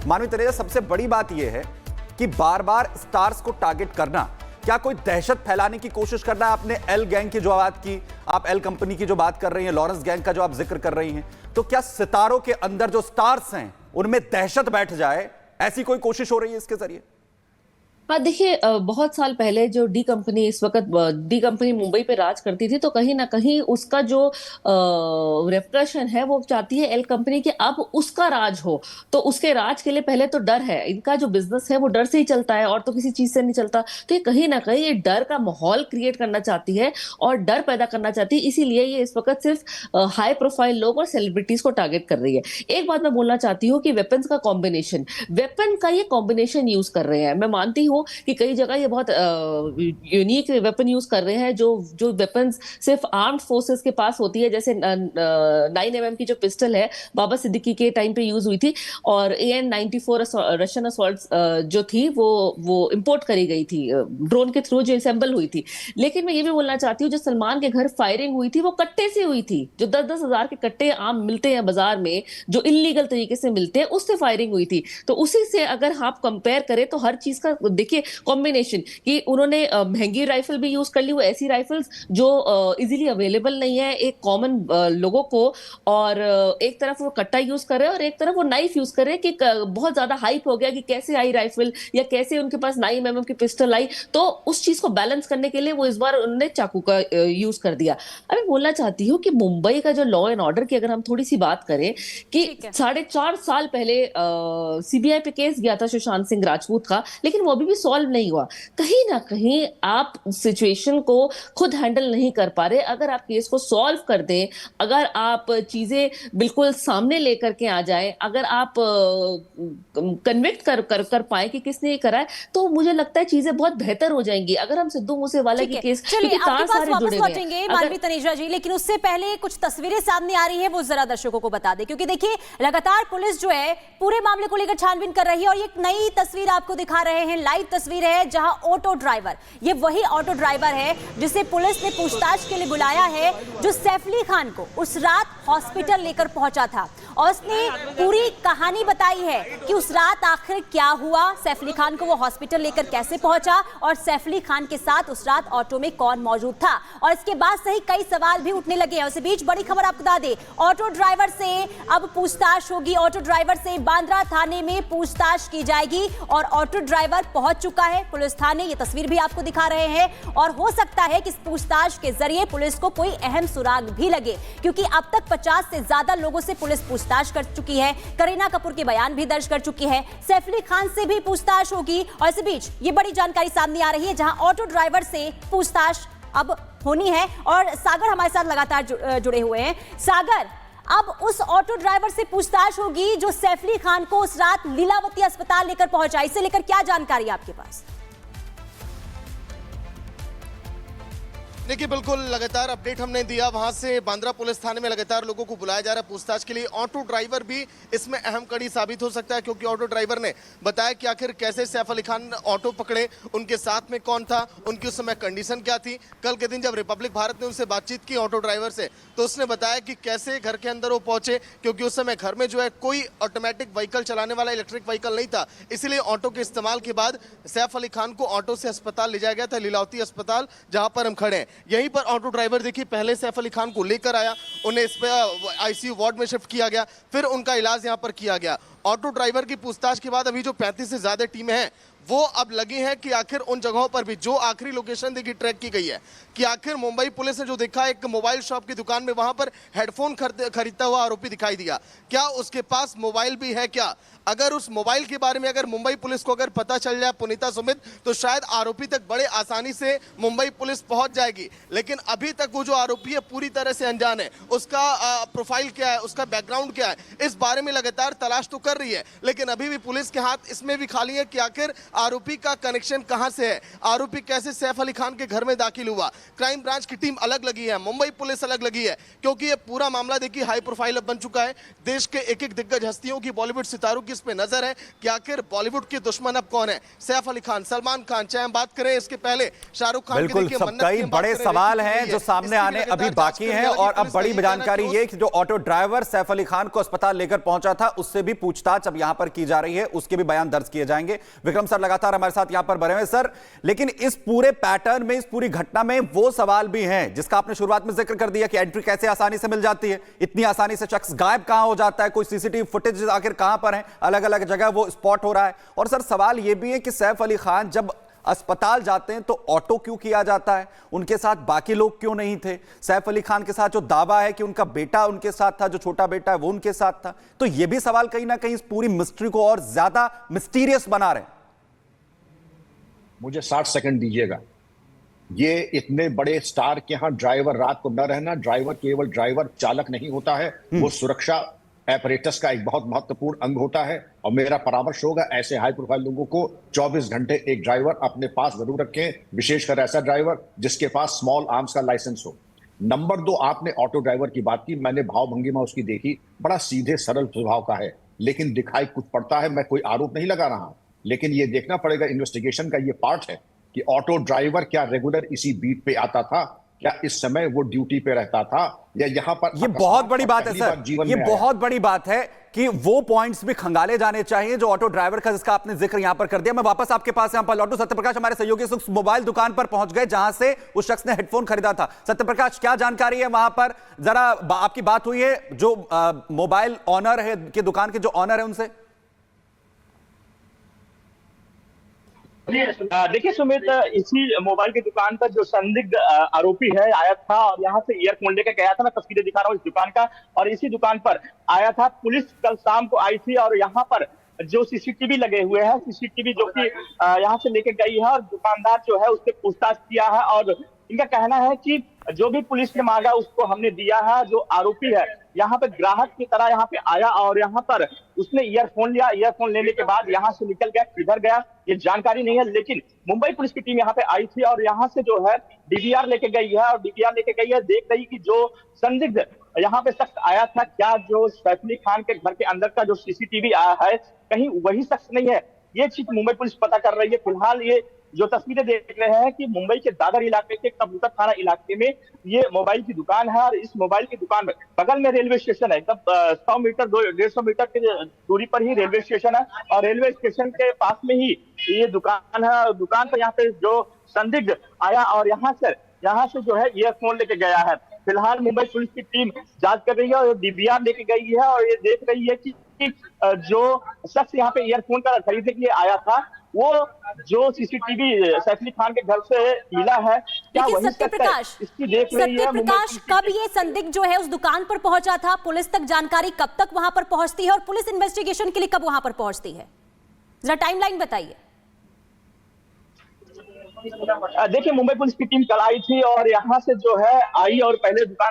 मानवी तनेजा, सबसे बड़ी बात यह है कि बार बार स्टार्स को टारगेट करना, क्या कोई दहशत फैलाने की कोशिश करना है? आपने एल गैंग की जो बात की, आप एल कंपनी की जो बात कर रही हैं, लॉरेंस गैंग का जो आप जिक्र कर रही हैं, तो क्या सितारों के अंदर जो स्टार्स हैं उनमें दहशत बैठ जाए, ऐसी कोई कोशिश हो रही है इसके जरिए? हाँ, देखिए, बहुत साल पहले जो डी कंपनी, इस वक्त डी कंपनी मुंबई पे राज करती थी, तो कहीं ना कहीं उसका जो रेप्रेशन है वो चाहती है एल कंपनी कि अब उसका राज हो। तो उसके राज के लिए पहले तो डर है, इनका जो बिजनेस है वो डर से ही चलता है और तो किसी चीज से नहीं चलता। तो ये कहीं ना कहीं ये डर का माहौल क्रिएट करना चाहती है और डर पैदा करना चाहती है, इसीलिए ये इस वक्त सिर्फ हाई प्रोफाइल लोग और सेलिब्रिटीज को टारगेट कर रही है। एक बात मैं बोलना चाहती हूँ कि वेपन्स का कॉम्बिनेशन, वेपन का ये कॉम्बिनेशन यूज कर रहे हैं। मैं मानती हूँ कि कई जगह ये बहुत यूनिक वेपन यूज कर रहे हैं, जो वेपन्स सिर्फ आर्म्ड फोर्सेस के पास होती है, जैसे 9mm की जो पिस्टल है बाबा सिद्दीकी के टाइम पे यूज हुई थी, और AN-94 रशियन असॉल्ट जो थी वो इंपोर्ट करी गई थी ड्रोन के थ्रू, जो असेंबल हुई थी। लेकिन मैं ये भी बोलना चाहती हूँ, जो सलमान के घर फायरिंग हुई थी वो कट्टे से हुई थी, जो 10-10 हजार के कट्टे आम मिलते हैं बाजार में, जो इलीगल तरीके से मिलते हैं, उससे फायरिंग हुई थी। तो उसी से अगर आप कंपेयर करें तो हर चीज का देखिए कॉम्बिनेशन, कि उन्होंने महंगी राइफल भी यूज कर ली, वो ऐसी राइफल्स जो इजीली अवेलेबल नहीं है एक कॉमन लोगों को, और एक तरफ वो कट्टा यूज कर रहे हैं और एक तरफ वो नाइफ यूज कर रहे हैं, कि बहुत ज्यादा हाइप हो गया कि कैसे आई राइफल या कैसे उनके पास 9mm की पिस्टल आई। तो उस चीज को बैलेंस करने के लिए वो इस बार उन्होंने चाकू का यूज कर दिया। अब मैं बोलना चाहती हूँ कि मुंबई का जो लॉ एंड ऑर्डर की अगर हम थोड़ी सी बात करें, कि 4.5 साल पहले CBI पे केस गया था सुशांत सिंह राजपूत का, लेकिन वो अभी भी सॉल्व नहीं हुआ। कहीं ना कहीं आप सिचुएशन को खुद हैंडल नहीं कर पा रहे। अगर आप केस को सॉल्व कर दें, अगर आप चीजें बिल्कुल सामने लेकर के आ जाए, अगर आप कन्विक्ट कर पाए कि किसने ये करा है, तो मुझे लगता है चीजें बहुत बेहतर हो जाएंगी। अगर हम सिद्धू मूसेवाला की केस, चलिए आपके पास वापस लौटेंगे मानवी तनेजा जी, लेकिन उससे पहले कुछ तस्वीरें सामने आ रही है, वो जरा दर्शकों को बता दें, क्योंकि देखिए लगातार पुलिस जो है पूरे मामले को लेकर छानबीन कर रही है, और ये एक नई तस्वीर आपको दिखा रहे हैं, लाइव तस्वीर है, जहां ऑटो ड्राइवर, ये वही ऑटो ड्राइवर है जिसे पुलिस ने पूछताछ के लिए बुलाया है, जो सैफ अली खान को उस रात हॉस्पिटल लेकर पहुंचा था, और उसने पूरी कहानी बताई है कि उस रात आखिर क्या हुआ, सैफ अली खान को वो हॉस्पिटल लेकर कैसे पहुंचा, और सैफ अली खान के साथ उस रात ऑटो में कौन मौजूद था। और इसके बाद से ही कई सवाल भी उठने लगे हैं। उसी बीच बड़ी खबर आपको बता दें, ऑटो ड्राइवर से अब पूछताछ होगी, ऑटो ड्राइवर से बांद्रा थाने में पूछताछ की जाएगी, और ऑटो ड्राइवर पहुंच चुका है पुलिस थाने, ये तस्वीर भी आपको दिखा रहे हैं, और हो सकता है कि इस पूछताछ के जरिए पुलिस को कोई अहम सुराग भी लगे, क्योंकि अब तक 50 से ज्यादा लोगों से पुलिस पूछताछ कर चुकी है, करीना कपूर के बयान भी दर्ज कर चुकी है, सैफ अली खान से भी पूछताछ होगी, और इसी बीच ये बड़ी जानकारी सामने आ रही है जहां ऑटो ड्राइवर से पूछताछ अब होनी है। और सागर हमारे साथ लगातार जुड़े हुए हैं। सागर, अब उस ऑटो ड्राइवर से पूछताछ होगी जो सैफ अली खान को उस रात लीलावती अस्पताल लेकर पहुंचा, इसे लेकर क्या जानकारी आपके पास? देखिए, बिल्कुल लगातार अपडेट हमने दिया, वहां से बांद्रा पुलिस थाने में लगातार लोगों को बुलाया जा रहा है पूछताछ के लिए। ऑटो ड्राइवर भी इसमें अहम कड़ी साबित हो सकता है, क्योंकि ऑटो ड्राइवर ने बताया कि आखिर कैसे सैफ अली खान ऑटो पकड़े, उनके साथ में कौन था, उनकी उस समय कंडीशन क्या थी। कल के दिन जब रिपब्लिक भारत ने उनसे बातचीत की ऑटो ड्राइवर से, तो उसने बताया कि कैसे घर के अंदर वो पहुंचे, क्योंकि उस समय घर में जो है कोई ऑटोमेटिक व्हीकल चलाने वाला इलेक्ट्रिक व्हीकल नहीं था, इसलिए ऑटो के इस्तेमाल के बाद सैफ अली खान को ऑटो से अस्पताल ले जाया गया था, लीलावती अस्पताल, जहां पर हम खड़े हैं। यहीं पर ऑटो ड्राइवर देखिए पहले सैफ अली खान को लेकर आया, उन्हें इस पर ICU वार्ड में शिफ्ट किया गया, फिर उनका इलाज यहां पर किया गया। ऑटो ड्राइवर की पूछताछ के बाद अभी जो 35 से ज्यादा टीमें हैं वो अब लगी हैं कि आखिर उन जगहों पर भी जो आखिरी लोकेशन देखी ट्रैक की गई है, कि आखिर मुंबई पुलिस ने जो देखा एक मोबाइल शॉप की दुकान में वहां पर हेडफोन खरीदता हुआ आरोपी दिखाई दिया, क्या उसके पास मोबाइल भी है क्या? अगर उस मोबाइल के बारे में अगर मुंबई पुलिस को अगर पता चल जाए पुनीता सुमित, तो शायद आरोपी तक बड़े आसानी से मुंबई पुलिस पहुंच जाएगी। लेकिन अभी तक वो जो आरोपी है पूरी तरह से अनजान है, उसका प्रोफाइल क्या है, उसका बैकग्राउंड क्या है, इस बारे में लगातार तलाश तो कर रही है, लेकिन अभी भी पुलिस के हाथ इसमें भी खाली है कि आखिर आरोपी का कनेक्शन कहां से है, आरोपी कैसे सैफ अली खान के घर में दाखिल हुआ। क्राइम ब्रांच की टीम अलग लगी है, मुंबई पुलिस अलग लगी है, क्योंकि ये पूरा मामला देखिए हाई प्रोफाइल अब बन चुका है। देश के एक एक दिग्गज हस्तियों की, बॉलीवुड सितारों की इस पे नजर है कि आखिर बॉलीवुड के दुश्मन अब कौन है, सैफ अली खान, सलमान खान, चाहे हम बात करें इसके पहले शाहरुख खान की, देखिए कई बड़े सवाल हैं जो सामने आने अभी बाकी हैं, और अब बड़ी जानकारी ये कि जो ऑटो ड्राइवर सैफ अली खान को अस्पताल लेकर पहुंचा था उससे भी पूछ पूछताछ अब यहां पर की जा रही है, उसके भी बयान दर्ज किए जाएंगे। विक्रम सर लगातार हमारे साथ यहां पर बने हुए सर, लेकिन इस पूरे पैटर्न में, इस पूरी घटना में वो सवाल भी हैं जिसका आपने शुरुआत में जिक्र कर दिया कि एंट्री कैसे आसानी से मिल जाती है, इतनी आसानी से शख्स गायब कहां हो जाता है, कोई सीसीटीवी फुटेज आखिर कहां पर है, अलग अलग जगह वो स्पॉट हो रहा है। और सर सवाल यह भी है कि सैफ अली खान जब अस्पताल जाते हैं तो ऑटो क्यों किया जाता है, उनके साथ बाकी लोग क्यों नहीं थे? सैफ अली खान के साथ जो दावा है कि उनका बेटा उनके साथ था, जो छोटा बेटा है वो उनके साथ था, तो यह भी सवाल कहीं ना कहीं इस पूरी मिस्ट्री को और ज्यादा मिस्टीरियस बना रहे हैं। मुझे 60 सेकंड दीजिएगा। ये इतने बड़े स्टार के यहां ड्राइवर रात को न रहना, ड्राइवर केवल ड्राइवर चालक नहीं होता है, वो सुरक्षा एपरेटस का एक बहुत महत्वपूर्ण अंग होता है। और मेरा परामर्श होगा ऐसे हाई प्रोफाइल लोगों को 24 घंटे एक ड्राइवर अपने पास जरूर रखें, विशेषकर ऐसा ड्राइवर जिसके पास स्मॉल आर्म्स का लाइसेंस हो। नंबर 2, आपने ऑटो ड्राइवर की बात की, मैंने भाव भंगिमा उसकी देखी, बड़ा सीधे सरल स्वभाव का है, लेकिन दिखाई कुछ पड़ता है। मैं कोई आरोप नहीं लगा रहा हूं, लेकिन ये देखना पड़ेगा, इन्वेस्टिगेशन का ये पार्ट है कि ऑटो ड्राइवर क्या रेगुलर इसी बीट पे आता था, क्या इस समय वो ड्यूटी पे रहता था, या यहां पर। ये बहुत बड़ी बात है सर, ये बहुत बड़ी बात है कि वो पॉइंट्स भी खंगाले जाने चाहिए जो ऑटो ड्राइवर का, जिसका आपने जिक्र यहां पर कर दिया। मैं वापस आपके पास यहां पर लौटूं। सत्यप्रकाश हमारे सहयोगी उस मोबाइल दुकान पर पहुंच गए जहां से उस शख्स ने हेडफोन खरीदा था। सत्यप्रकाश, क्या जानकारी है वहां पर? जरा आपकी बात हुई है जो मोबाइल ऑनर है की दुकान के जो ऑनर है उनसे? देखिए सुमित, इसी मोबाइल की दुकान पर जो संदिग्ध आरोपी है आया था और यहाँ से ईयरफोन लेकर गया था। मैं तस्वीरें दिखा रहा हूँ इस दुकान का, और इसी दुकान पर आया था। पुलिस कल शाम को आई थी और यहाँ पर जो सीसीटीवी लगे हुए हैं, सीसीटीवी जो कि यहाँ से लेकर गई है और दुकानदार जो है उससे पूछताछ किया है। और इनका कहना है कि जो भी पुलिस ने मांगा उसको हमने दिया है। जो आरोपी है यहाँ पे ग्राहक की तरह यहाँ पे आया और यहाँ पर उसने ईयरफोन लिया। ईयरफोन लेने के बाद यहाँ से निकल गया, किधर गया ये जानकारी नहीं है, लेकिन मुंबई पुलिस की टीम यहाँ पे आई थी और यहाँ से जो है डीवीआर लेके गई है। और डीवीआर लेके गई है, देख रही कि जो संदिग्ध यहाँ पे शख्स आया था, क्या जो सैफ अली खान के घर के अंदर का जो सीसीटीवी आया है कहीं वही शख्स नहीं है। ये चीज मुंबई पुलिस पता कर रही है। फिलहाल ये जो तस्वीरें देख रहे हैं कि मुंबई के दादर इलाके के कबूतर थाना इलाके में ये मोबाइल की दुकान है और इस मोबाइल की दुकान में बगल में रेलवे स्टेशन है। एकदम 100 मीटर 150 मीटर की दूरी पर ही रेलवे स्टेशन है और रेलवे स्टेशन के पास में ही ये दुकान है। दुकान पर यहाँ पे जो संदिग्ध आया और यहाँ से जो है ईयरफोन लेके गया है। फिलहाल मुंबई पुलिस की टीम जांच कर रही है और डीवीआर लेके गई है और ये देख रही है कि जो शख्स यहाँ पे ईयरफोन का खरीदने के लिए आया था वो जो सीसीटीवी सैफ अली खान के घर से मिला है, क्या लेकिन वही सत्यप्रकाश, इसकी देख रही है। सत्यप्रकाश, कब ये संदिग्ध जो है उस दुकान पर पहुंचा था? पुलिस तक जानकारी कब तक वहां पर पहुंचती है और पुलिस इन्वेस्टिगेशन के लिए कब वहां पर पहुंचती है? जरा टाइमलाइन बताइए। देखिए मुंबई पुलिस की टीम कल आई थी और यहाँ से जो है आई और पहले दुकान